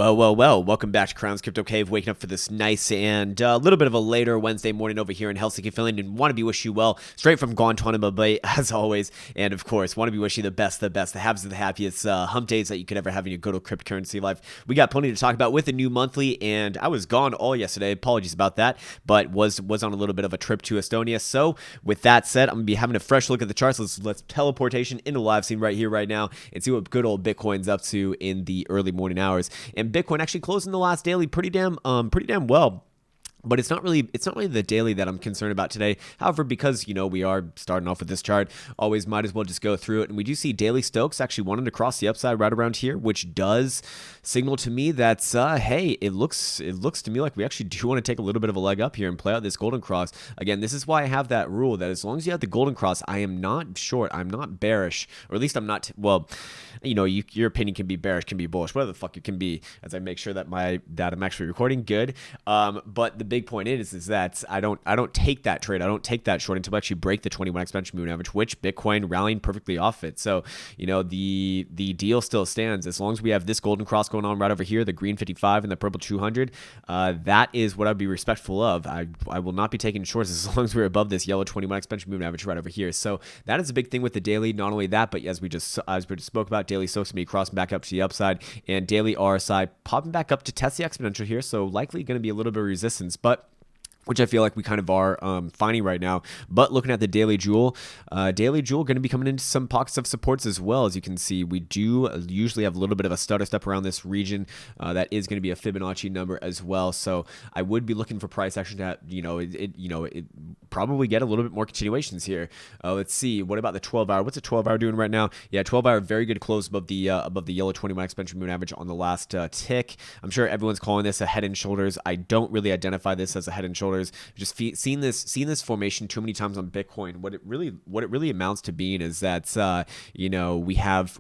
Well, welcome back to Krown's Crypto Cave, waking up for this nice and a little bit of a later Wednesday morning over here in Helsinki, Finland, and want to be wish you well, straight from Guantanamo Bay, as always, and of course, want to be wish you the best, the haves of the happiest hump days that you could ever have in your good old cryptocurrency life. We got plenty to talk about with the new monthly, and I was gone all yesterday, apologies about that, but was on a little bit of a trip to Estonia, so with that said, I'm going to be having a fresh look at the charts. Let's teleportation into the live scene right here, right now, and see what good old Bitcoin's up to in the early morning hours. And Bitcoin actually closed in the last daily pretty damn well. But it's not really the daily that I'm concerned about today. However, because, we are starting off with this chart, always might as well just go through it. And we do see daily Stokes actually wanting to cross the upside right around here, which does signal to me that, hey, it looks to me like we actually do want to take a little bit of a leg up here and play out this golden cross. Again, this is why I have that rule that as long as you have the golden cross, I am not short, I'm not bearish, or at least I'm not, your opinion can be bearish, can be bullish, whatever the fuck it can be, as I make sure that I'm actually recording good. But the big point is that I don't take that trade. I don't take that short until I actually break the 21 exponential moving average, which Bitcoin rallying perfectly off it. So, the deal still stands. As long as we have this golden cross going on right over here, the green 55 and the purple 200, that is what I'd be respectful of. I will not be taking shorts as long as we're above this yellow 21 exponential moving average right over here. So that is a big thing with the daily. Not only that, but as we just spoke about, daily Stokes going to be crossing back up to the upside, and daily RSI popping back up to test the exponential here. So likely going to be a little bit of resistance, but which I feel like we kind of are finding right now. But looking at the daily jewel going to be coming into some pockets of supports as well. As you can see, we do usually have a little bit of a stutter step around this region. That is going to be a Fibonacci number as well. So I would be looking for price action to, it probably get a little bit more continuations here. Let's see. What about the 12-hour? What's a 12-hour doing right now? Yeah, 12-hour, very good close above the yellow 21 exponential moving average on the last tick. I'm sure everyone's calling this a head and shoulders. I don't really identify this as a head and shoulders. Just seen this formation too many times on Bitcoin. What it really amounts to being is that we have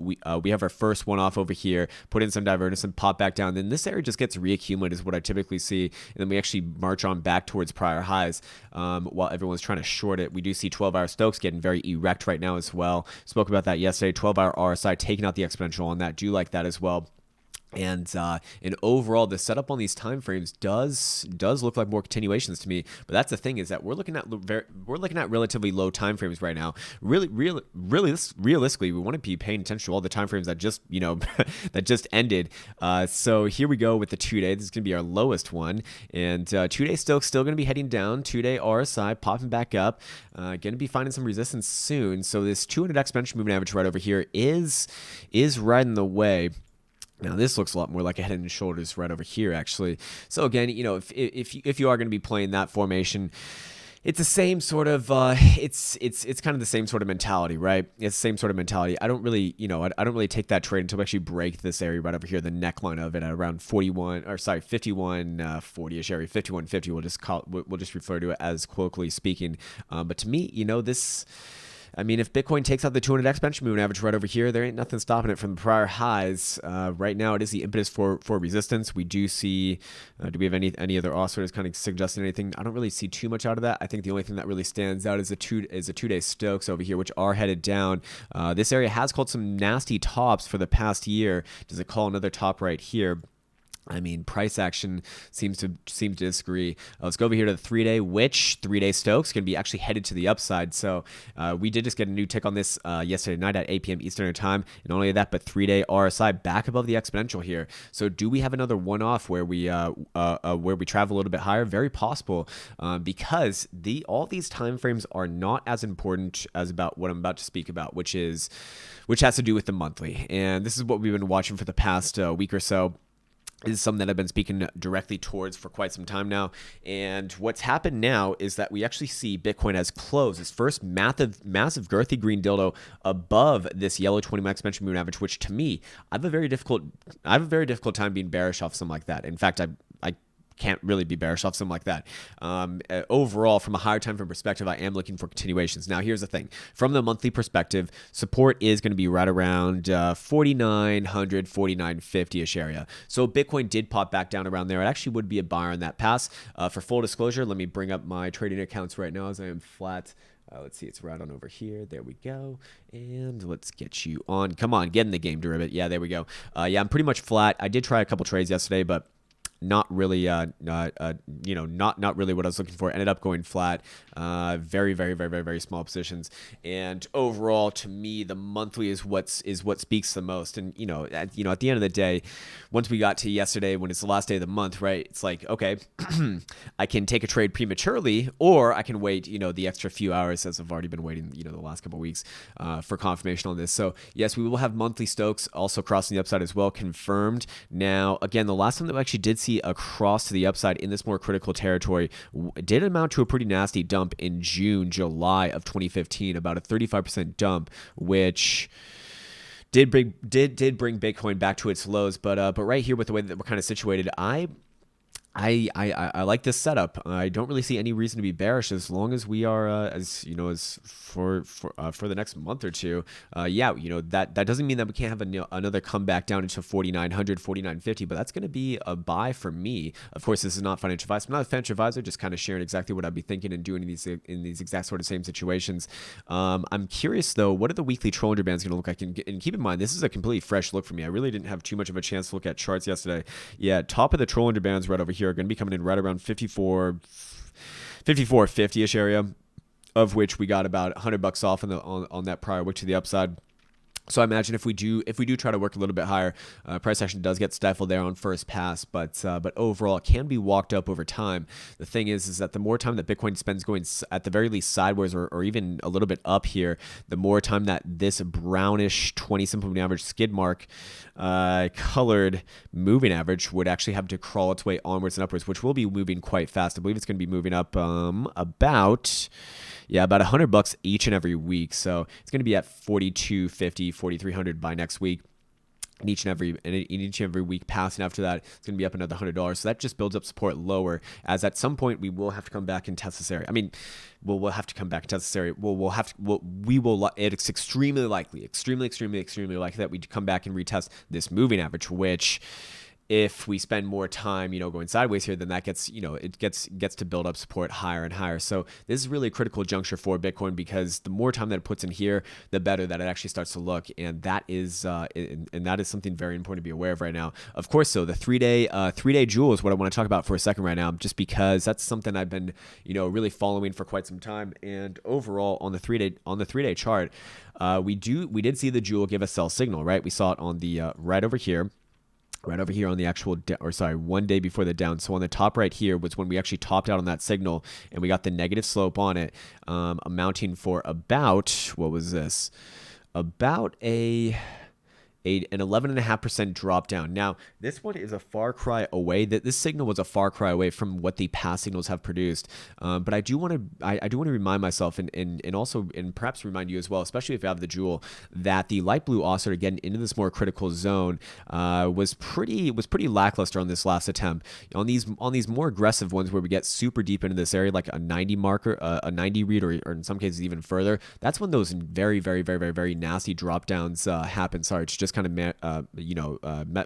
our first one off over here, put in some divergence and pop back down. Then this area just gets reaccumulated is what I typically see, and then we actually march on back towards prior highs while everyone's trying to short it. We do see 12-hour Stokes getting very erect right now as well. Spoke about that yesterday. 12-hour RSI taking out the exponential on that. Do like that as well. And overall, the setup on these time frames does look like more continuations to me. But that's the thing, is that we're looking at relatively low time frames right now. Realistically, we want to be paying attention to all the time frames that just that just ended. So here we go with the 2-day. This is going to be our lowest one, and 2-day Stokes still going to be heading down. 2-day RSI popping back up. Going to be finding some resistance soon. So this 200 exponential moving average right over here is right in the way. Now this looks a lot more like a head and shoulders right over here, actually. So again, if you are going to be playing that formation, it's the same sort of it's kind of the same sort of mentality, right? It's the same sort of mentality. I don't really I don't really take that trade until we actually break this area right over here, the neckline of it at around 5140ish area, 5150. We'll just refer to it as colloquially speaking. But to me, if Bitcoin takes out the 200 exponential moving average right over here, there ain't nothing stopping it from the prior highs. Right now, it is the impetus for resistance. We do see, do we have any other oscillators kind of suggesting anything? I don't really see too much out of that. I think the only thing that really stands out is a 2-day Stokes over here, which are headed down. This area has called some nasty tops for the past year. Does it call another top right here? Price action seems to disagree. Let's go over here to the 3-day, which 3-day Stokes going to be actually headed to the upside. So we did just get a new tick on this yesterday night at 8 p.m. Eastern time. And not only that, but 3-day RSI back above the exponential here. So do we have another one-off where we travel a little bit higher? Very possible, because all these time frames are not as important as about what I'm about to speak about, which has to do with the monthly. And this is what we've been watching for the past week or so. This is something that I've been speaking directly towards for quite some time now. And what's happened now is that we actually see Bitcoin has closed its first massive girthy green dildo above this yellow 21 exponential moving average, which to me, I have a very difficult time being bearish off something like that. In fact, can't really be bearish off something like that. Overall, from a higher time frame perspective, I am looking for continuations. Now, here's the thing. From the monthly perspective, support is going to be right around 4,900, 4,950-ish area. So Bitcoin did pop back down around there. It actually would be a buyer on that pass. For full disclosure, let me bring up my trading accounts right now as I am flat. Let's see, it's right on over here. There we go. And let's get you on. Come on, get in the game, Derivate. Yeah, there we go. Yeah, I'm pretty much flat. I did try a couple trades yesterday, but not really, not really what I was looking for. Ended up going flat. Very, very, very, very, very small positions. And overall, to me, the monthly is what speaks the most. And at the end of the day, once we got to yesterday, when it's the last day of the month, right? It's like, okay, I can take a trade prematurely, or I can wait, the extra few hours, as I've already been waiting, the last couple of weeks, for confirmation on this. So yes, we will have monthly Stokes also crossing the upside as well, confirmed. Now, again, the last time that we actually did see a cross to the upside in this more critical territory did amount to a pretty nasty dump in July of 2015, about a 35% dump, which did bring Bitcoin back to its lows. But right here, with the way that we're kind of situated, I like this setup. I don't really see any reason to be bearish as long as we are, as for the next month or two. That doesn't mean that we can't have another comeback down into 4,900, 4,950, but that's going to be a buy for me. Of course, this is not financial advice. I'm not a financial advisor, just kind of sharing exactly what I'd be thinking and doing in these exact sort of same situations. I'm curious though, what are the weekly Trollinger bands going to look like? And keep in mind, this is a completely fresh look for me. I really didn't have too much of a chance to look at charts yesterday. Yeah, top of the Trollinger bands right over here are going to be coming in right around 54.50-ish area, of which we got about $100 off on that prior wick to the upside. So I imagine if we do try to work a little bit higher, price action does get stifled there on first pass, but overall it can be walked up over time. The thing is that the more time that Bitcoin spends going at the very least sideways or even a little bit up here, the more time that this brownish 20 simple moving average skid mark colored moving average would actually have to crawl its way onwards and upwards, which will be moving quite fast. I believe it's going to be moving up about $100 each and every week. So it's going to be at 4,250, 4,300 by next week. And each and every week passing after that, it's going to be up another $100. So that just builds up support lower, as at some point we will have to come back and test this area. I mean, we'll have to come back and test this area. It's extremely likely that we come back and retest this moving average, which, if we spend more time, going sideways here, then that gets, it gets to build up support higher and higher. So this is really a critical juncture for Bitcoin, because the more time that it puts in here, the better that it actually starts to look. And that is something very important to be aware of right now. Of course, so the three-day jewel is what I want to talk about for a second right now, just because that's something I've been, really following for quite some time. And overall, on the three-day chart, we did see the jewel give a sell signal, right? We saw it on the right over here on the actual, 1 day before the down. So on the top right here was when we actually topped out on that signal, and we got the negative slope on it, amounting for about, what was this? About an 11.5% drop down. Now, this one is a far cry away. This signal was a far cry away from what the past signals have produced. But I do want to remind myself and also perhaps remind you as well, especially if you have the jewel, that the light blue oscillator getting into this more critical zone was pretty lackluster on this last attempt. On these more aggressive ones where we get super deep into this area, like a 90 marker, a 90 read, or in some cases even further, that's when those very, very, very, very, very nasty drop downs happen. Sorry, it's just kind of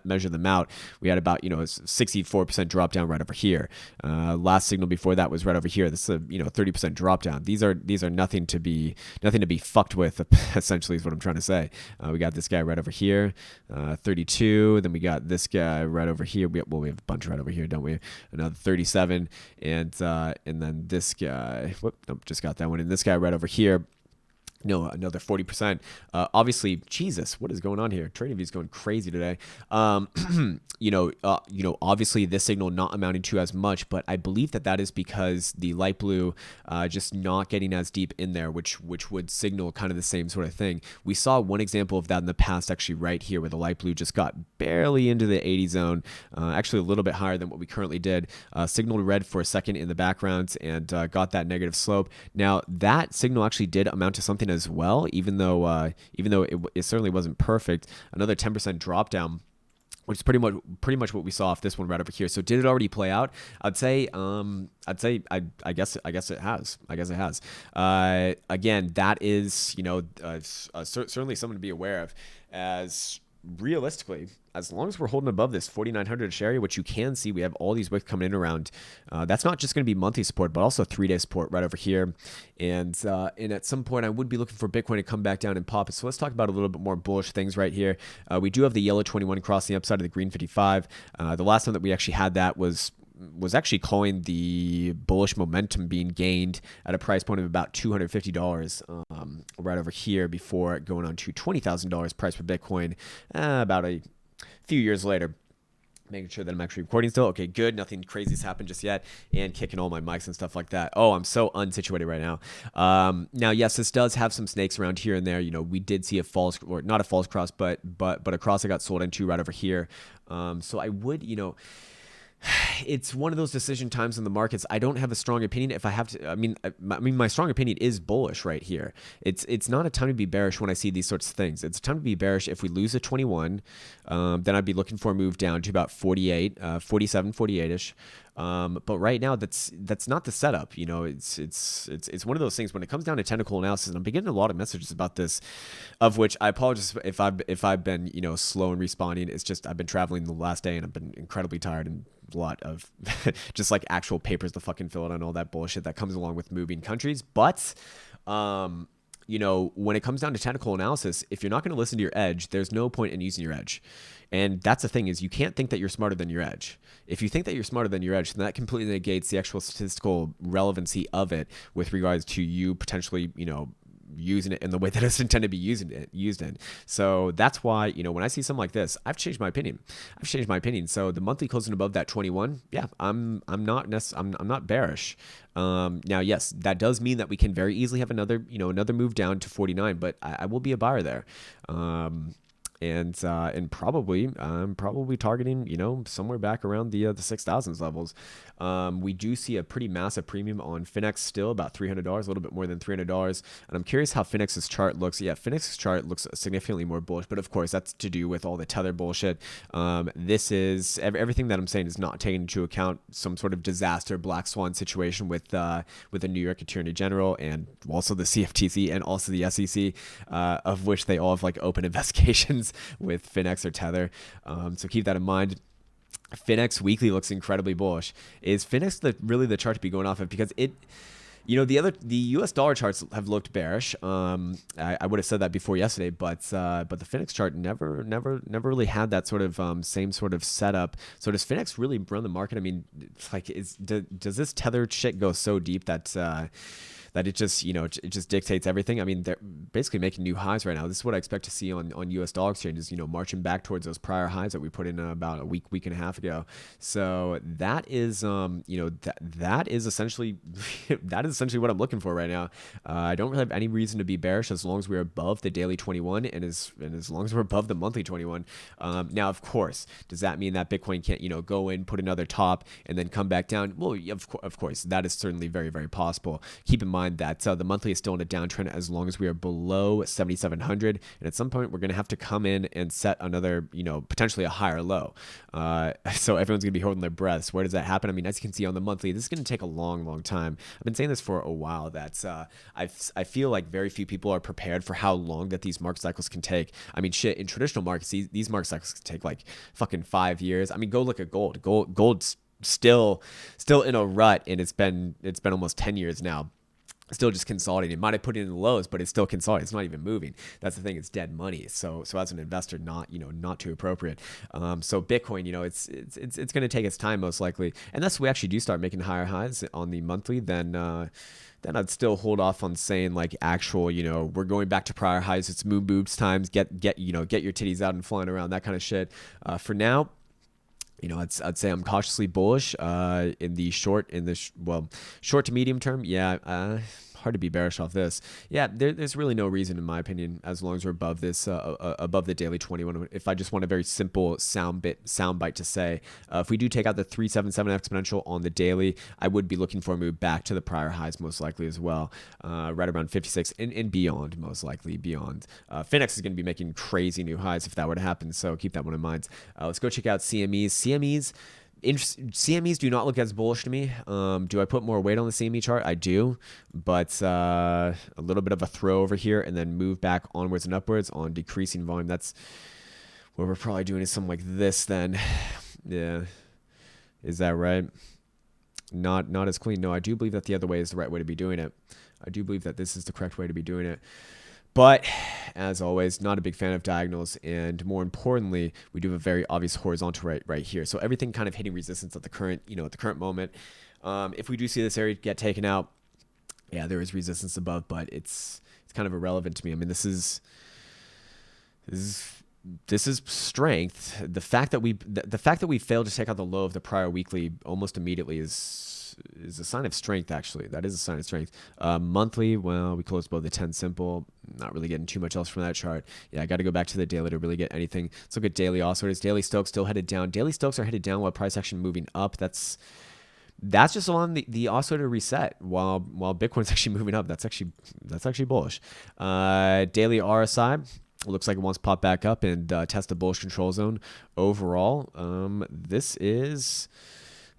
measure them out. We had about 64% drop down right over here. Last signal before that was right over here. This is a 30% drop down. These are nothing to be fucked with. Essentially, is what I'm trying to say. We got this guy right over here, 32. Then we got this guy right over here. We have a bunch right over here, don't we? Another 37, and then this guy. Just got that one. And this guy right over here. No, another 40%. Obviously, Jesus, what is going on here? TradingView is going crazy today. Obviously this signal not amounting to as much, but I believe that is because the light blue just not getting as deep in there, which would signal kind of the same sort of thing. We saw one example of that in the past, actually right here, where the light blue just got barely into the 80 zone, actually a little bit higher than what we currently did. Signaled red for a second in the background and got that negative slope. Now that signal actually did amount to something as well, even though it certainly wasn't perfect. Another 10% drop down which is pretty much what we saw off this one right over here. So did it already play out? I guess it has. I guess it has. Again, that is certainly something to be aware of, as realistically, as long as we're holding above this 4,900 area, which you can see, we have all these wicks coming in around. That's not just going to be monthly support, but also 3-day support right over here. And at some point, I would be looking for Bitcoin to come back down and pop it. So let's talk about a little bit more bullish things right here. We do have the yellow 21 crossing the upside of the green 55. The last time that we actually had that was actually calling the bullish momentum being gained at a price point of about $250 right over here before going on to $20,000 price per Bitcoin about a few years later. Making sure that I'm actually recording still. Okay, good. Nothing crazy has happened just yet. And kicking all my mics and stuff like that. Oh, I'm so unsituated right now. Now, yes, this does have some snakes around here and there. We did see a false, or not a false cross, but a cross that got sold into right over here. So I would, it's one of those decision times in the markets. I don't have a strong opinion. If I have to, I mean, my strong opinion is bullish right here. It's not a time to be bearish when I see these sorts of things. It's a time to be bearish if we lose a 21. Then I'd be looking for a move down to about 48, 47, 48ish. But right now, that's not the setup. It's one of those things when it comes down to technical analysis. And I'm getting a lot of messages about this, of which I apologize if I've been slow in responding. It's just I've been traveling the last day and I've been incredibly tired, and a lot of just like actual papers to fucking fill out and all that bullshit that comes along with moving countries. But when it comes down to technical analysis, if you're not going to listen to your edge, there's no point in using your edge. And that's the thing, is you can't think that you're smarter than your edge. If you think that you're smarter than your edge, then that completely negates the actual statistical relevancy of it with regards to you potentially, using it in the way that it's intended to be used in. So that's why, when I see something like this, I've changed my opinion. So the monthly closing above that 21, yeah, I'm not bearish. Now, yes, that does mean that we can very easily have another move down to 49, but I will be a buyer there. And probably I'm probably targeting somewhere back around the 6,000s levels. We do see a pretty massive premium on Finex still, about $300, a little bit more than $300. And I'm curious how Finex's chart looks. Yeah, Finex's chart looks significantly more bullish, but of course that's to do with all the tether bullshit. This is everything that I'm saying is not taking into account some sort of disaster black swan situation with the New York Attorney General and also the CFTC and also the SEC, of which they all have like open investigations with Finex or Tether. So keep that in mind. Finex weekly looks incredibly bullish. Is Finex really the chart to be going off of? Because the US dollar charts have looked bearish. I would have said that before yesterday, but the Finex chart never really had that sort of same sort of setup. So does Finex really run the market? I mean, does this tethered shit go so deep that it just it just dictates everything? I mean, they're basically making new highs right now. This is what I expect to see on US dollar exchanges, marching back towards those prior highs that we put in about a week and a half ago. So that is that is essentially what I'm looking for right now. I don't really have any reason to be bearish as long as we're above the daily 21 and as long as we're above the monthly 21. Now, of course, does that mean that Bitcoin can't go in, put another top, and then come back down? Well, of course, that is certainly very, very possible. Keep in mind that the monthly is still in a downtrend as long as we are below 7,700, and at some point we're going to have to come in and set another, potentially a higher low. So everyone's going to be holding their breaths. Where does that happen? I mean, as you can see on the monthly, this is going to take a long time. I've been saying this for a while that I feel like very few people are prepared for how long that these market cycles can take. I mean, shit, in traditional markets, these market cycles can take like fucking 5 years. I mean, go look at gold. Gold's still in a rut, and it's been almost 10 years now. Still just consolidating. It might have put it in the lows, but it's still consolidating. It's not even moving. That's the thing. It's dead money. So as an investor, not too appropriate. So Bitcoin, it's going to take its time most likely, unless we actually do start making higher highs on the monthly. Then I'd still hold off on saying like actual, we're going back to prior highs. It's moon boobs times. Get your titties out and flying around, that kind of shit. For now, I'd say I'm cautiously bullish in the short to medium term. Yeah, hard to be bearish off this. Yeah, there's really no reason, in my opinion, as long as we're above this, above the daily 21. If I just want a very simple sound bite to say, if we do take out the 377 exponential on the daily, I would be looking for a move back to the prior highs most likely as well, right around 56 and beyond, most likely beyond. Finex is going to be making crazy new highs if that were to happen, so keep that one in mind. Let's go check out CMEs. CMEs do not look as bullish to me. Do I put more weight on the CME chart? I do, but a little bit of a throw over here and then move back onwards and upwards on decreasing volume. That's what we're probably doing, is something like this then. Yeah. Is that right? Not as clean. No, I do believe that the other way is the right way to be doing it. I do believe that this is the correct way to be doing it. But as always, not a big fan of diagonals, and more importantly, we do have a very obvious horizontal right here. So everything kind of hitting resistance at the current, at the current moment. If we do see this area get taken out, yeah, there is resistance above, but it's kind of irrelevant to me. I mean, this is strength. The fact that we failed to take out the low of the prior weekly almost immediately is a sign of strength, actually. That is a sign of strength. Monthly, well, we closed above the 10 simple. Not really getting too much else from that chart. Yeah, I got to go back to the daily to really get anything. Let's look at daily oscillators. Daily Stokes still headed down. Daily Stokes are headed down while price action moving up. That's just on the oscillator reset while Bitcoin's actually moving up. That's actually bullish. Daily RSI. Looks like it wants to pop back up and test the bullish control zone. Overall, this is...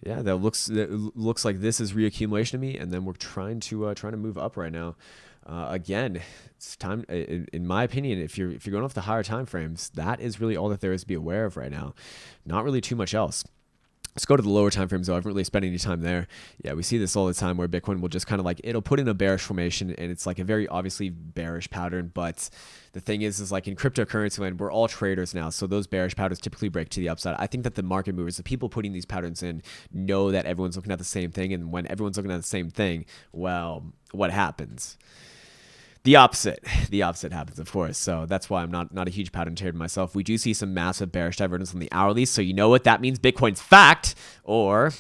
Yeah, that looks like this is reaccumulation to me, and then we're trying to move up right now. Again, it's time. In my opinion, if you're going off the higher time frames, that is really all that there is to be aware of right now. Not really too much else. Let's go to the lower time frames, though. I haven't really spent any time there. Yeah, we see this all the time where Bitcoin will just kind of it'll put in a bearish formation, and it's like a very obviously bearish pattern. But the thing is like in cryptocurrency land, we're all traders now, so those bearish patterns typically break to the upside. I think that the market movers, the people putting these patterns in, know that everyone's looking at the same thing, and when everyone's looking at the same thing, well, what happens? The opposite happens, of course. So that's why I'm not a huge pattern trader myself. We do see some massive bearish divergence on the hourly, so you know what that means. Bitcoin's fact, or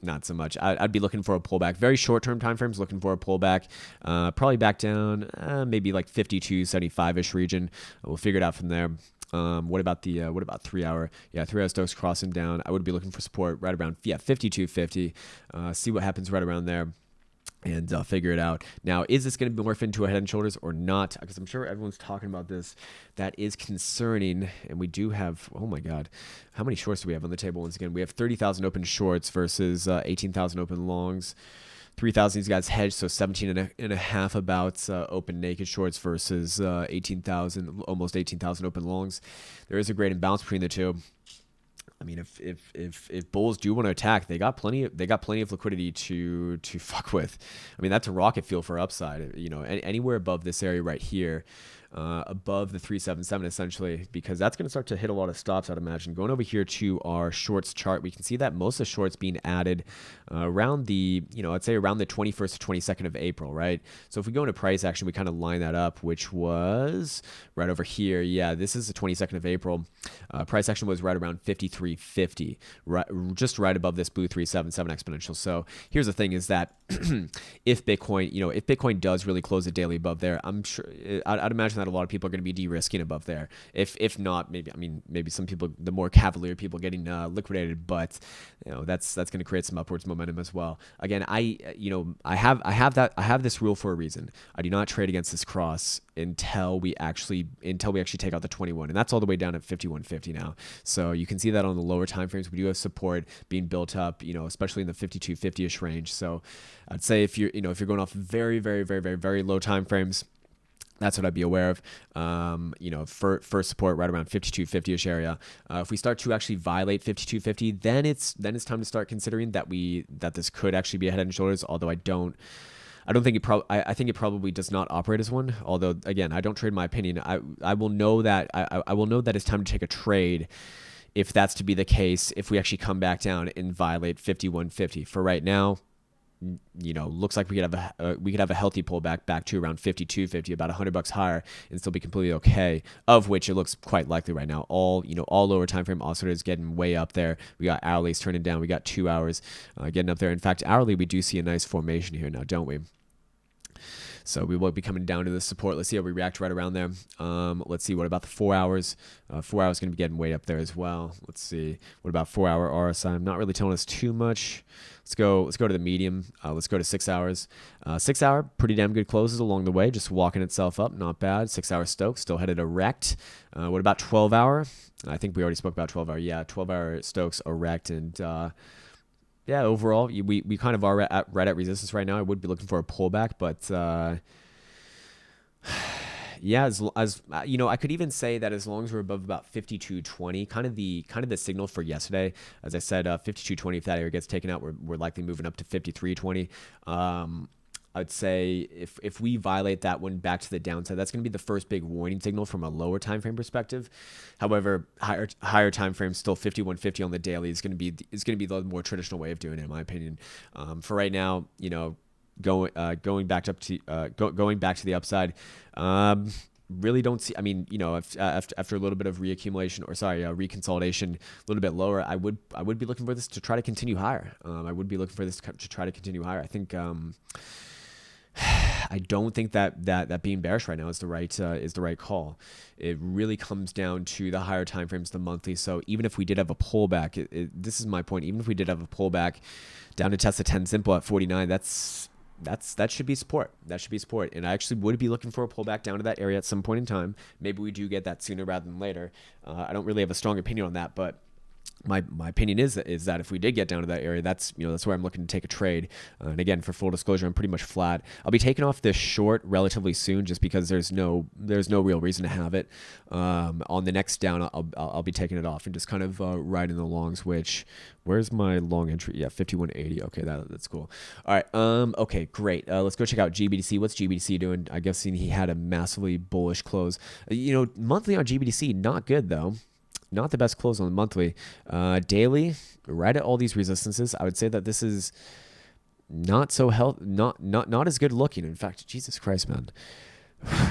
not so much. I'd be looking for a pullback. Very short-term time frames, looking for a pullback. Probably back down, maybe like 52.75-ish region. We'll figure it out from there. What about 3 hour? Yeah, 3 hour Stokes crossing down. I would be looking for support right around 52.50. See what happens right around there, and figure it out. Now, is this going to morph into a head and shoulders or not? Because I'm sure everyone's talking about this. That is concerning. And we do have, oh my God, how many shorts do we have on the table? Once again, we have 30,000 open shorts versus 18,000 open longs. 3,000 these guys hedged, so 17 and a half about open naked shorts versus 18,000, almost 18,000 open longs. There is a great imbalance between the two. I mean, if bulls do want to attack, they got plenty of liquidity to fuck with. I mean, that's a rocket fuel for upside. Anywhere above this area right here, above the 377 essentially, because that's going to start to hit a lot of stops, I'd imagine. Going over here to our shorts chart, we can see that most of the shorts being added around the, I'd say around the 21st to 22nd of April, right? So if we go into price action, we kind of line that up, which was right over here. Yeah, this is the 22nd of April. Price action was right around 53.50, right, just right above this blue 377 exponential. So here's the thing: is that if Bitcoin does really close a daily above there, I'm sure I'd imagine that a lot of people are going to be de-risking above there. If not, maybe some people, the more cavalier people, getting liquidated, but that's going to create some upwards momentum as well. Again, I have this rule for a reason. I do not trade against this cross until we actually take out the 21, and that's all the way down at 51.50 now. So you can see that on the lower time frames, we do have support being built up, especially in the 52.50ish range. So I'd say if you're going off very, very, very, very, very low time frames, that's what I'd be aware of. First support right around 52.50ish area. If we start to actually violate 52.50, then it's time to start considering that this could actually be a head and shoulders. Although I think it probably does not operate as one. Although again, I don't trade my opinion. I will know that I will know that it's time to take a trade if that's to be the case. If we actually come back down and violate 51.50. For right now, looks like we could have a healthy pullback back to around 52.50, about $100 higher, and still be completely okay. Of which it looks quite likely right now. All lower time frame oscillators getting way up there. We got hourlies turning down. We got 2 hours getting up there. In fact, hourly we do see a nice formation here now, don't we? So we will be coming down to the support. Let's see how we react right around there. Let's see, what about the 4 hours? 4 hours going to be getting way up there as well. Let's see, what about 4 hour RSI? I'm not really telling us too much. Let's go to the medium. Let's go to 6 hours. 6 hour, pretty damn good closes along the way, just walking itself up, not bad. 6 hour Stokes still headed erect. What about 12 hour? I think we already spoke about 12 hour. Yeah, 12 hour Stokes erect, and yeah, overall we kind of are right at resistance right now. I would be looking for a pullback, but yeah, as you know, I could even say that as long as we're above about 52.20, kind of the signal for yesterday, as I said, 52.20. If that area gets taken out, we're likely moving up to 53.20. I'd say if we violate that one back to the downside, that's going to be the first big warning signal from a lower time frame perspective. However, higher time frame, still 51.50 on the daily is going to be the more traditional way of doing it, in my opinion. For right now, you know, going back to the upside, really don't see. I mean, you know, after a little bit of reconsolidation, a little bit lower, I would be looking for this to try to continue higher. I would be looking for this to try to continue higher. I think. I don't think that being bearish right now is the right call. It really comes down to the higher time frames, the monthly. So even if we did have a pullback, this is my point. Even if we did have a pullback down to test the 10 simple at 49, that should be support. That should be support. And I actually would be looking for a pullback down to that area at some point in time. Maybe we do get that sooner rather than later. I don't really have a strong opinion on that, but my opinion is that if we did get down to that area, that's where I'm looking to take a trade. And again, for full disclosure, I'm pretty much flat. I'll be taking off this short relatively soon, just because there's no real reason to have it. On the next down, I'll be taking it off and just kind of riding the longs. Which, where's my long entry? Yeah, 51.80. Okay, that's cool. All right. Okay, great. Let's go check out GBTC. What's GBTC doing? I guess he had a massively bullish close. Monthly on GBTC, not good though. Not the best close on the monthly. Daily, right at all these resistances. I would say that this is not so not as good looking. In fact, Jesus Christ, man.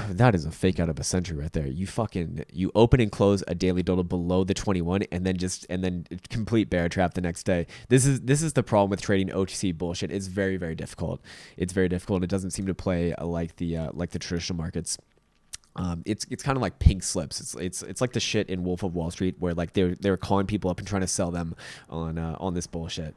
That is a fake out of a century right there. You open and close a daily total below the 21 and then complete bear trap the next day. This is the problem with trading OTC bullshit. It's very, very difficult. It's very difficult. It doesn't seem to play like the traditional markets. It's kind of like pink slips. It's like the shit in Wolf of Wall Street, where like they're calling people up and trying to sell them on this bullshit.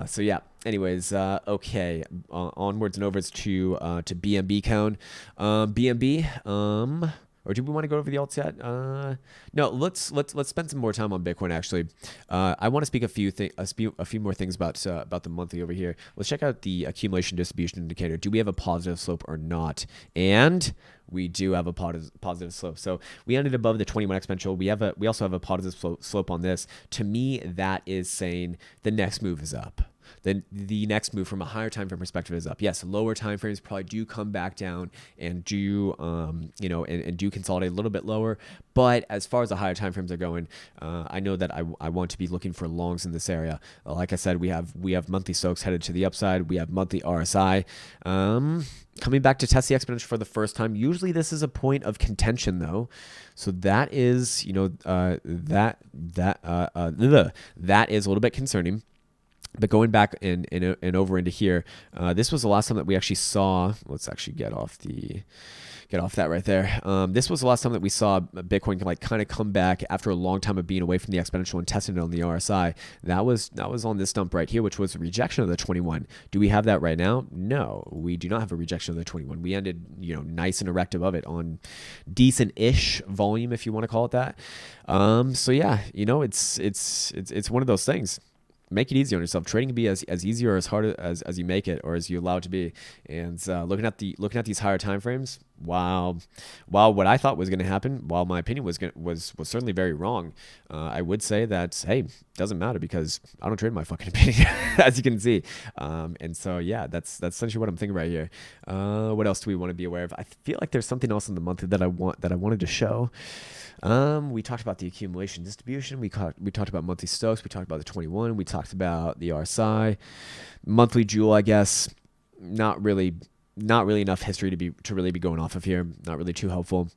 So yeah. Anyways, okay. Onwards and overs to BNB Krown. BNB. Or do we want to go over the alts yet? No, let's spend some more time on Bitcoin. Actually, I want to speak a few more things about the monthly over here. Let's check out the accumulation distribution indicator. Do we have a positive slope or not? And we do have a positive slope. So we ended above the 21 exponential. We also have a positive slope on this. To me, that is saying the next move is up. Then the next move from a higher time frame perspective is up. Yes, lower time frames probably do come back down and do and do consolidate a little bit lower. But as far as the higher time frames are going, I know that I want to be looking for longs in this area. Like I said, we have monthly Stokes headed to the upside. We have monthly RSI coming back to test the exponential for the first time. Usually this is a point of contention though. So that is that is a little bit concerning. But going back and over into here, this was the last time that we actually saw. Let's actually get off that right there. This was the last time that we saw Bitcoin kind of come back after a long time of being away from the exponential and testing it on the RSI. That was on this dump right here, which was a rejection of the 21. Do we have that right now? No, we do not have a rejection of the 21. We ended nice and erect above it on decent-ish volume, if you want to call it that. So yeah, it's one of those things. Make it easy on yourself. Trading can be as easy or as hard as you make it, or as you allow it to be. And looking at these higher time frames, while what I thought was going to happen, while my opinion was certainly very wrong, I would say that, hey, doesn't matter, because I don't trade my fucking opinion, as you can see. And so yeah, that's essentially what I'm thinking right here. What else do we want to be aware of? I feel like there's something else in the monthly that I wanted to show. We talked about the accumulation distribution. We talked about monthly Stokes. We talked about the 21. We talked about the RSI, monthly Joule. I guess not really enough history to really be going off of here. Not really too helpful.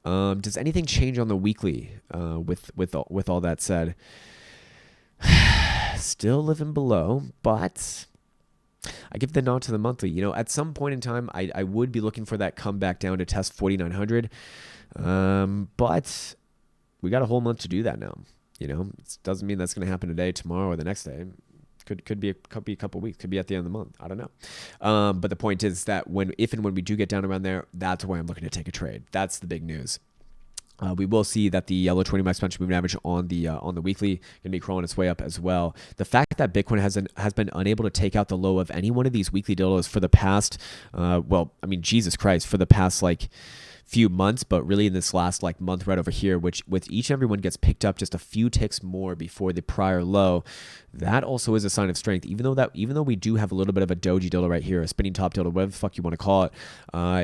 Does anything change on the weekly? With all that said, still living below, but I give the nod to the monthly. At some point in time, I would be looking for that comeback down to test 4,900. But we got a whole month to do that now. It doesn't mean that's going to happen today, tomorrow, or the next day. Could be a couple weeks. Could be at the end of the month. I don't know. But the point is that if and when we do get down around there, that's where I'm looking to take a trade. That's the big news. We will see that the yellow 20 exponential moving average on the weekly going to be crawling its way up as well. The fact that Bitcoin has been unable to take out the low of any one of these weekly dildos for the past, Jesus Christ, for the past few months, but really in this last month right over here, which with each and every one gets picked up just a few ticks more before the prior low, that also is a sign of strength. Even though we do have a little bit of a doji dildo right here, a spinning top dildo, whatever the fuck you want to call it,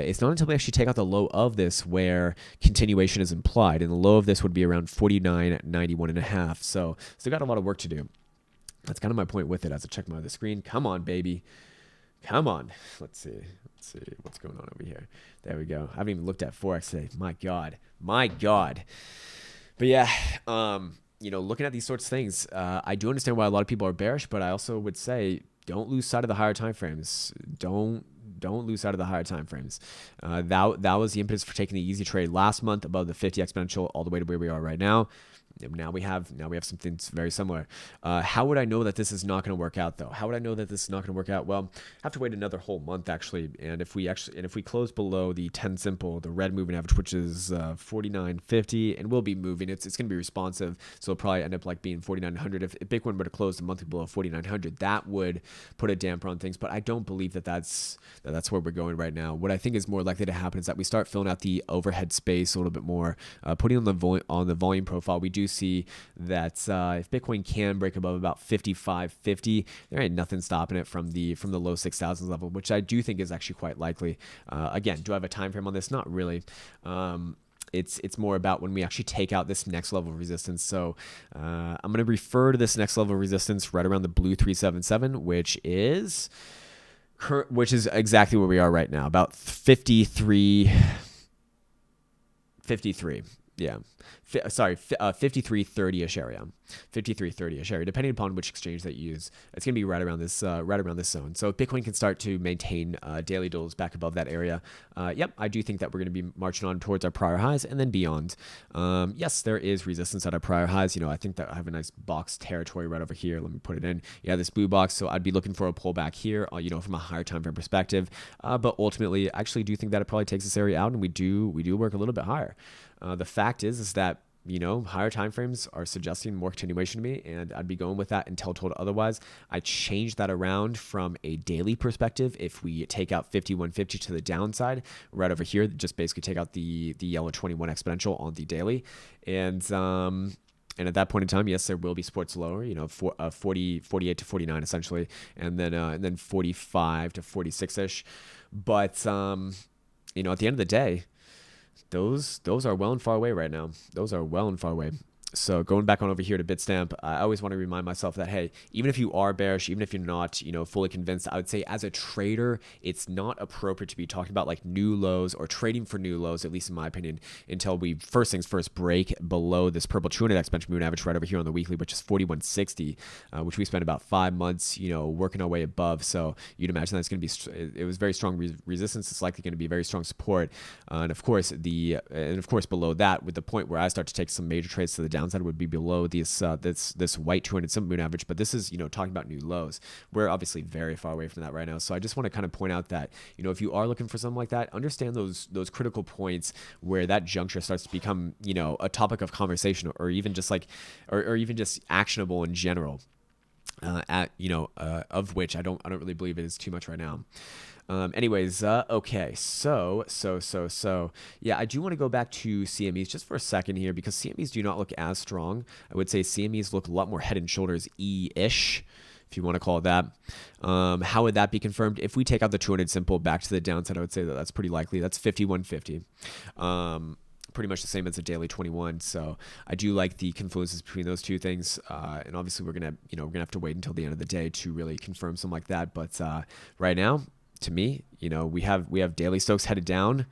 it's not until we actually take out the low of this where continuation is implied, and the low of this would be around 49.91.5. So still got a lot of work to do. That's kind of my point with it. As I check my other screen, come on, baby, come on. Let's see what's going on over here. There we go. I haven't even looked at Forex today. My God. But yeah, looking at these sorts of things, I do understand why a lot of people are bearish, but I also would say don't lose sight of the higher time frames. Don't lose sight of the higher time frames. That was the impetus for taking the easy trade last month above the 50 exponential all the way to where we are right now. Now we have something very similar. How would I know that this is not going to work out, though? How would I know that this is not going to work out? Well, I have to wait another whole month actually. And if we close below the 10 simple, the red moving average, which is 49.50, and we'll be moving. It's going to be responsive, so it'll probably end up being 4,900. If Bitcoin were to close the monthly below 4,900, that would put a damper on things. But I don't believe that's where we're going right now. What I think is more likely to happen is that we start filling out the overhead space a little bit more, putting on the volume profile. We do see that if Bitcoin can break above about 55.50, there ain't nothing stopping it from the low 6,000s level, which I do think is actually quite likely. Again, do I have a time frame on this? Not really. It's more about when we actually take out this next level of resistance. So I'm going to refer to this next level of resistance right around the blue 377, which is exactly where we are right now, about 53. Yeah. 53.30-ish area. 53.30-ish area, depending upon which exchange that you use. It's going to be right around this zone. So if Bitcoin can start to maintain daily dildos back above that area, I do think that we're going to be marching on towards our prior highs and then beyond. Yes, there is resistance at our prior highs. I think that I have a nice box territory right over here. Let me put it in. Yeah, this blue box. So I'd be looking for a pullback here, from a higher time frame perspective. But ultimately, I actually do think that it probably takes this area out, and we do work a little bit higher. The fact is that higher time frames are suggesting more continuation to me, and I'd be going with that until told otherwise. I changed that around from a daily perspective. If we take out 5150 to the downside, right over here, just basically take out the yellow 21 exponential on the daily, and at that point in time, yes, there will be supports lower, 48 to 49 essentially, and then 45 to 46ish. But at the end of the day, those are well and far away right now. Those are well and far away. So going back on over here to Bitstamp, I always want to remind myself that, hey, even if you are bearish, even if you're not, fully convinced, I would say as a trader, it's not appropriate to be talking about new lows or trading for new lows, at least in my opinion, until we first things first break below this purple 200 exponential moving average right over here on the weekly, which is 4160, which we spent about 5 months, working our way above. So you'd imagine that's going to be, it was very strong resistance. It's likely going to be very strong support. And of course below that, with the point where I start to take some major trades to the downside would be below this white 200 simple moving average. But this is talking about new lows. We're obviously very far away from that right now. So I just want to kind of point out that if you are looking for something like that, understand those critical points where that juncture starts to become a topic of conversation, or even just or even just actionable in general. Of which I don't really believe it is too much right now. Okay, so yeah, I do want to go back to CMEs just for a second here, because CMEs do not look as strong. I would say CMEs look a lot more head and shoulders E-ish, if you want to call it that. How would that be confirmed? If we take out the 200 simple back to the downside, I would say that that's pretty likely. That's 5150. Pretty much the same as a daily 21. So I do like the confluences between those two things. And obviously we're gonna have to wait until the end of the day to really confirm something like that. But right now, to me, we have daily Stokes headed down,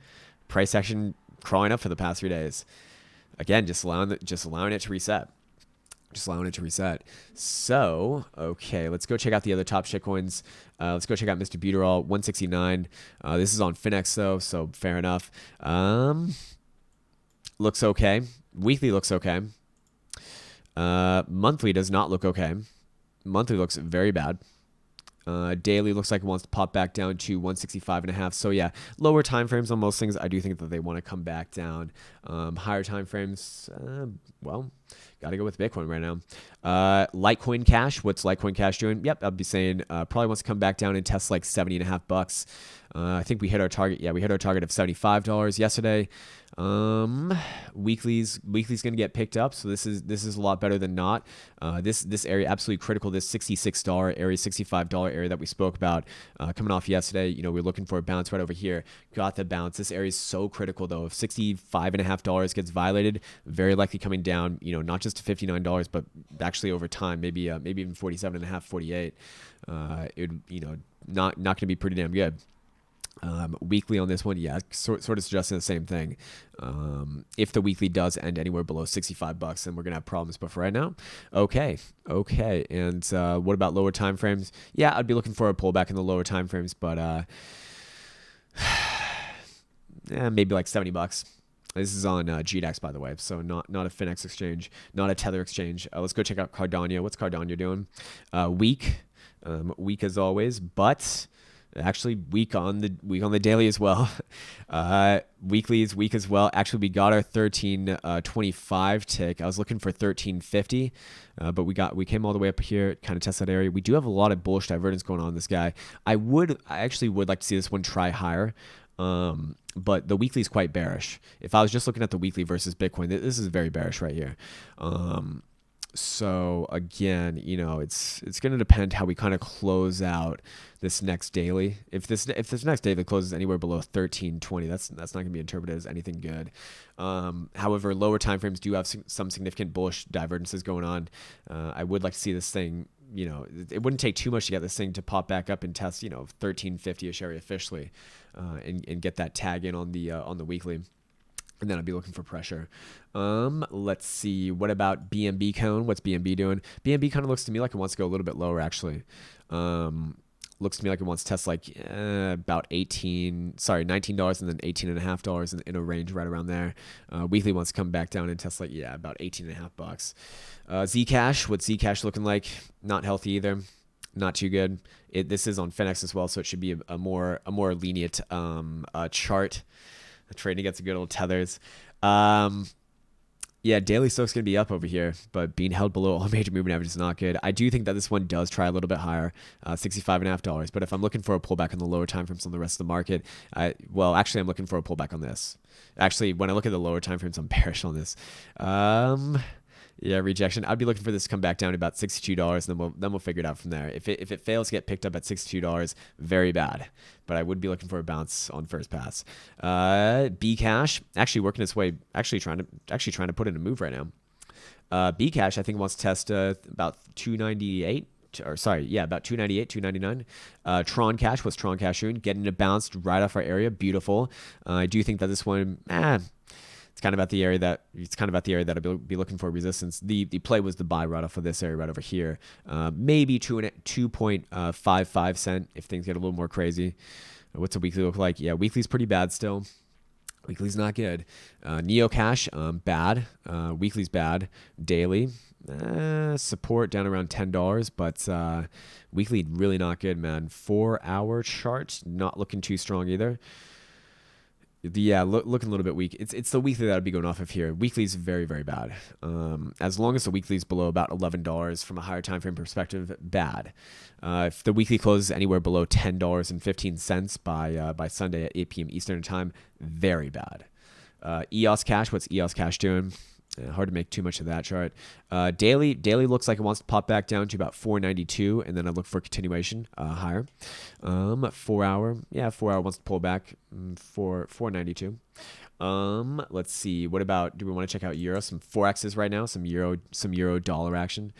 price action crawling up for the past 3 days. Again, just allowing it to reset. Just allowing it to reset. So, okay, let's go check out the other top shitcoins. Let's go check out Mr. Buterol, 169. This is on Finex though, so fair enough. Looks okay. Weekly looks okay. Monthly does not look okay. Monthly looks very bad. Daily looks like it wants to pop back down to 165.5. So yeah, lower time frames on most things. I do think that they want to come back down. Higher time frames, well, got to go with Bitcoin right now. Litecoin Cash. What's Litecoin Cash doing? Yep, I'd be saying probably wants to come back down and test like 70.5 bucks. I think we hit our target. Yeah, we hit our target of $75 yesterday. Weekly's gonna get picked up, so this is a lot better than not. This area absolutely critical. This $66 area, $65 area that we spoke about coming off yesterday. You know, we're looking for a bounce right over here. Got the bounce. This area is so critical though. If $65.5 gets violated, very likely coming down. You know, not just to $59, but actually over time, maybe even 47.5, 48. It not going to be pretty damn good. Weekly on this one, yeah, sort of suggesting the same thing. If the weekly does end anywhere below 65 bucks, then we're gonna have problems. But for right now, okay. And what about lower time frames? Yeah, I'd be looking for a pullback in the lower time frames, but yeah, maybe like 70 bucks. This is on GDAX, by the way, so not a Finex exchange, not a Tether exchange. Let's go check out Cardano. What's Cardano doing? Weak as always, but actually weak on the daily as well. Weekly is weak as well. Actually, we got our 1325 tick. I was looking for 1350, but we came all the way up here, kind of test that area. We do have a lot of bullish divergence going on in this guy. I actually would like to see this one try higher. But the weekly is quite bearish. If I was just looking at the weekly versus Bitcoin, this is very bearish right here. So again, you know, it's going to depend how we kind of close out this next daily. If this next daily closes anywhere below 1320, that's not going to be interpreted as anything good. However, lower time frames do have some significant bullish divergences going on. I would like to see this thing, you know, it wouldn't take too much to get this thing to pop back up and test, you know, 1350-ish area officially, and get that tag in on the weekly. And then I'd be looking for pressure. Let's see. What about BNB cone? What's BNB doing? BNB kind of looks to me like it wants to go a little bit lower, actually. Looks to me like it wants to test like about $19 and then $18.5 in a range right around there. Weekly wants to come back down and test like, yeah, about 18.5 bucks. Zcash, what's Zcash looking like? Not healthy either. Not too good. This is on Finex as well, so it should be a more lenient chart. Trading against the good old tethers. Yeah, daily stock's going to be up over here, but being held below all major movement averages is not good. I do think that this one does try a little bit higher, $65.5. But if I'm looking for a pullback on the lower time frames on the rest of the market, actually, I'm looking for a pullback on this. Actually, when I look at the lower time frames, I'm bearish on this. Yeah, rejection. I'd be looking for this to come back down to about $62, and then we'll figure it out from there. If it fails to get picked up at $62, very bad. But I would be looking for a bounce on first pass. Bcash actually working its way, actually trying to put in a move right now. Bcash I think wants to test about 298. About 298, 299. Tron Cash, what's Tron Cash doing? Getting it bounced right off our area. Beautiful. I do think that this one, it's kind of at the area that I'll be looking for resistance. The play was the buy right off of this area right over here. Maybe 2.55 cent if things get a little more crazy. What's a weekly look like? Yeah, weekly's pretty bad still. Weekly's not good. Neo Cash, bad. Weekly's bad. Daily, support down around $10, but weekly really not good, man. 4-hour chart not looking too strong either. Yeah, looking a little bit weak. It's the weekly that I'd be going off of here. Weekly's very, very bad. As long as the weekly's below about $11 from a higher time frame perspective, bad. If the weekly closes anywhere below $10.15 by Sunday at 8 p.m. Eastern time, very bad. EOS Cash, what's EOS Cash doing? Hard to make too much of that chart. Daily looks like it wants to pop back down to about 492, and then I look for continuation higher. 4-hour wants to pull back for 492. Let's see. What about? Do we want to check out euro? Some forexes right now. Some euro dollar action.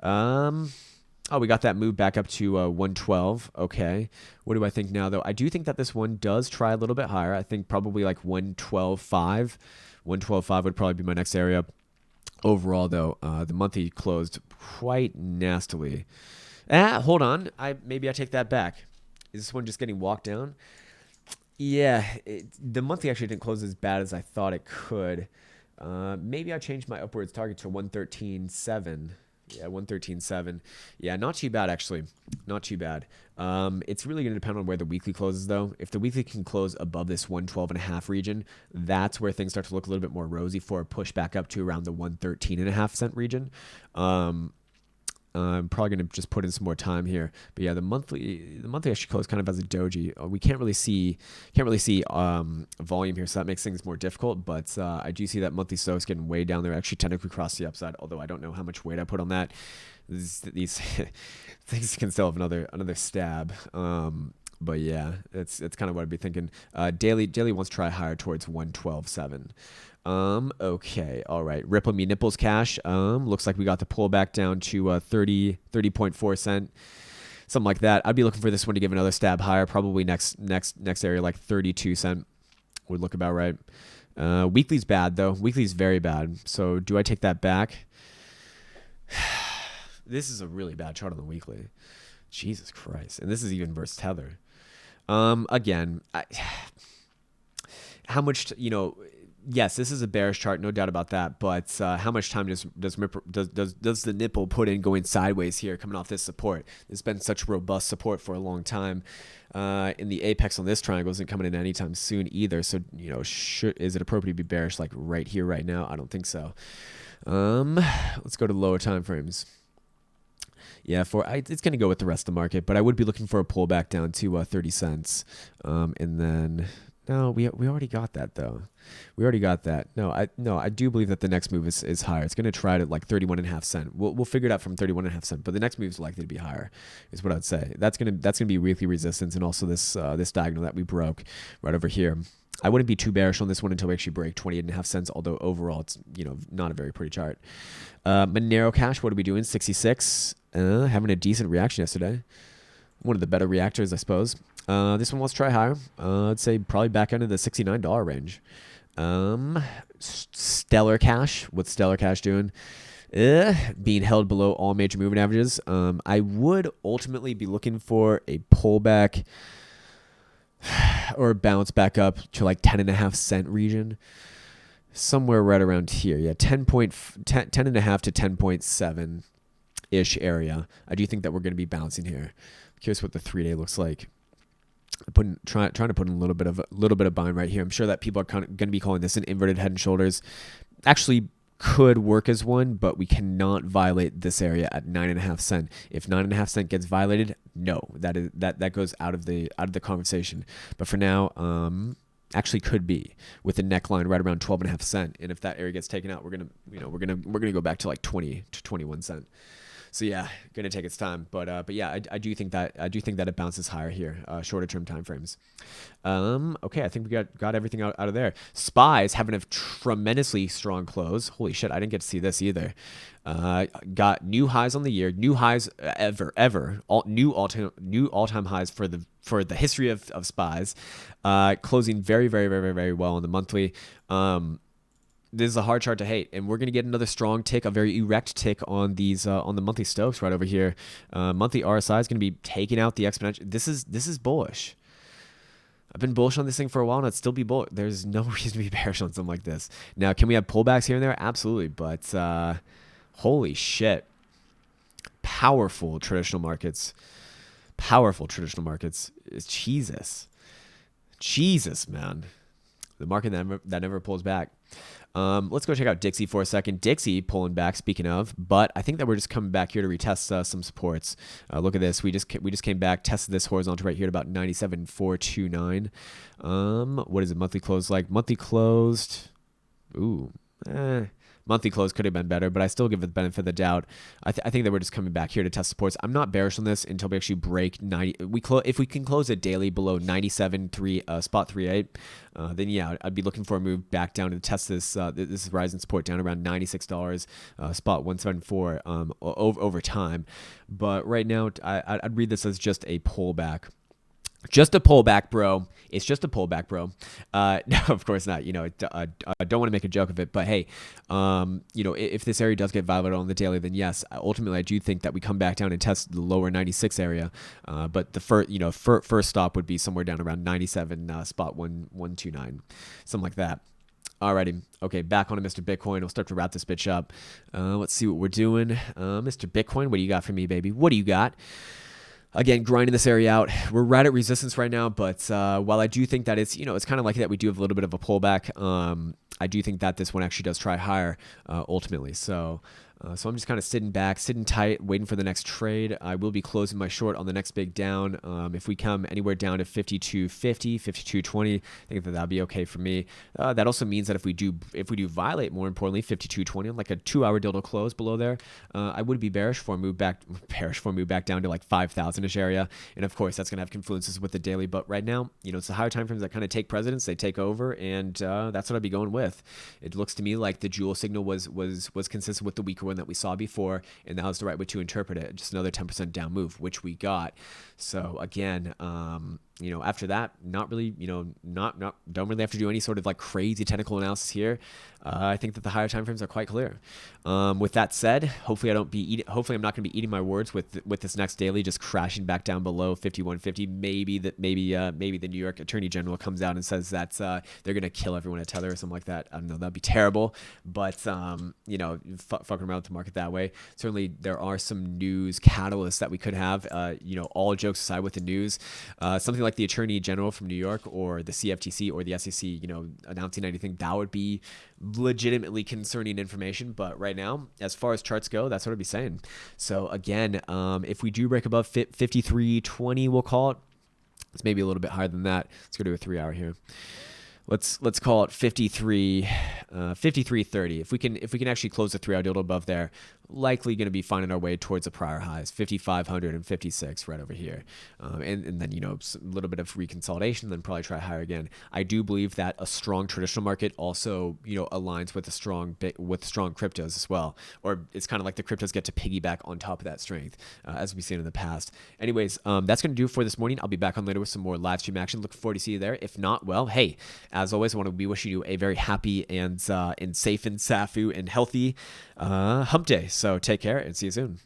We got that move back up to 112. Okay. What do I think now, though? I do think that this one does try a little bit higher. I think probably like 112.5. 112.5 would probably be my next area. Overall, though, the monthly closed quite nastily. Hold on. Maybe I take that back. Is this one just getting walked down? Yeah, the monthly actually didn't close as bad as I thought it could. Maybe I changed my upwards target to 113.7. Yeah, 113.7. Yeah, not too bad actually. Not too bad. It's really going to depend on where the weekly closes though. If the weekly can close above this 112.5 region, that's where things start to look a little bit more rosy for a push back up to around the 113.5 cent region. I'm probably going to just put in some more time here, but yeah, the monthly actually closed kind of as a doji. We can't really see volume here, so that makes things more difficult. But I do see that monthly stocks getting way down there, actually technically across the upside. Although I don't know how much weight I put on that. These things can still have another stab. But yeah, it's kind of what I'd be thinking. Daily wants to try higher towards 112.7. Okay, all right. Ripple me nipples cash. Looks like we got the pullback down to 30.4 cent, something like that. I'd be looking for this one to give another stab higher. Probably next area like 32 cent would look about right. Weekly's bad though. Weekly's very bad. So do I take that back? This is a really bad chart on the weekly. Jesus Christ, and this is even versus Tether. Again, how much yes, this is a bearish chart, no doubt about that. But how much time does the nipple put in going sideways here, coming off this support? There's been such robust support for a long time. In the apex on this triangle isn't coming in anytime soon either. So is it appropriate to be bearish like right here, right now? I don't think so. Let's go to lower time frames. Yeah, it's going to go with the rest of the market, but I would be looking for a pullback down to 30 cents. And then, no, we already got that, though. We already got that. No, I do believe that the next move is higher. It's going to try to like 31.5 cent. We'll figure it out from 31.5 cent, but the next move is likely to be higher, is what I'd say. That's going to be weekly resistance, and also this diagonal that we broke right over here. I wouldn't be too bearish on this one until we actually break 28.5 cents, although overall it's not a very pretty chart. Monero Cash, what are we doing? 66. Having a decent reaction yesterday. One of the better reactors, I suppose. This one, let's try higher. I'd say probably back into the $69 range. Stellar Cash. What's Stellar Cash doing? Being held below all major moving averages. I would ultimately be looking for a pullback or a bounce back up to like 10.5 cent region. Somewhere right around here. Yeah, 10.5 to 10.7 ish area. I do think that we're going to be bouncing here. I'm curious what the 3-day looks like. Trying to put in a little bit of buying right here. I'm sure that people are going to be calling this an inverted head and shoulders. Actually could work as one, but we cannot violate this area at 9.5 cent. If 9.5 cent gets violated, no, that goes out of the conversation. But for now, actually could be with the neckline right around 12.5 cent. And if that area gets taken out, we're gonna go back to like 20 to 21 cent. So yeah, gonna take its time, but yeah, I do think that it bounces higher here, shorter term time frames. Okay, I think we got everything out of there. SPYs having a tremendously strong close. Holy shit, I didn't get to see this either. Got new highs on the year, new highs ever, new all-time highs for the history of SPYs. Closing very, very, very, very well on the monthly. This is a hard chart to hate, and we're going to get another strong tick, a very erect tick on these on the monthly Stokes right over here. Monthly RSI is going to be taking out the exponential. This is bullish. I've been bullish on this thing for a while, and I'd still be bullish. There's no reason to be bearish on something like this. Now, can we have pullbacks here and there? Absolutely, but holy shit. Powerful traditional markets. It's Jesus, man. The market that never pulls back. Let's go check out Dixie for a second. Dixie pulling back, speaking of, but I think that we're just coming back here to retest some supports. Look at this. We just came back, tested this horizontal right here at about 97.429. What is it? Monthly close like? Monthly closed. Ooh. Monthly close could have been better, but I still give it the benefit of the doubt. I think that we're just coming back here to test supports. I'm not bearish on this until we actually break 90. If we can close it daily below 97.3 spot 38, then yeah, I'd be looking for a move back down to test this rising support down around $96 spot 174 over time. But right now, I'd read this as just a pullback. Just a pullback, bro. It's just a pullback, bro. No, of course not. I don't want to make a joke of it, but hey, if this area does get violated on the daily, then yes, ultimately I do think that we come back down and test the lower 96 area. But the first stop would be somewhere down around 97 spot 129, something like that. Alrighty. Okay, back on to Mr. Bitcoin. We'll start to wrap this bitch up. Let's see what we're doing. Mr. Bitcoin, what do you got for me, baby? What do you got? Again, grinding this area out. We're right at resistance right now, but while I do think that it's kind of like that we do have a little bit of a pullback, I do think that this one actually does try higher ultimately. So I'm just kind of sitting back, sitting tight, waiting for the next trade. I will be closing my short on the next big down. If we come anywhere down to 52.50, 52.20, I think that that'll be okay for me. That also means that if we do violate, more importantly, 52.20 on like a 2-hour dildo close below there, I would be bearish for a move back down to like 5,000-ish area. And of course, that's going to have confluences with the daily. But right now, it's the higher time frames that kind of take precedence. They take over, and that's what I'd be going with. It looks to me like the Joule signal was consistent with the weaker one that we saw before, and that was the right way to interpret it. Just another 10% down move, which we got. So again, after that, not really, don't really have to do any sort of like crazy technical analysis here. I think that the higher time frames are quite clear. With that said, hopefully I'm not going to be eating my words with this next daily just crashing back down below 5150. Maybe the New York Attorney General comes out and says that they're going to kill everyone at Tether or something like that. I don't know. That'd be terrible. But fucking around with the market that way. Certainly, there are some news catalysts that we could have. All jokes aside with the news, something like the Attorney General from New York or the CFTC or the SEC, announcing anything, that would be legitimately concerning information. But right now, as far as charts go, that's what I'd be saying. So again, if we do break above 53.20, we'll call it. It's maybe a little bit higher than that. Let's go to a 3-hour here. Let's call it 53.30. If we can actually close the 3-hour dildo above there, likely going to be finding our way towards the prior highs, 5,556 right over here, and then a little bit of reconsolidation, then probably try higher again. I do believe that a strong traditional market also aligns with strong cryptos as well, or it's kind of like the cryptos get to piggyback on top of that strength, as we've seen in the past. Anyways, that's going to do it for this morning. I'll be back on later with some more live stream action. Looking forward to see you there. If not, well, hey, as always, I want to be wishing you a very happy and safe and safu and healthy hump day. So take care and see you soon.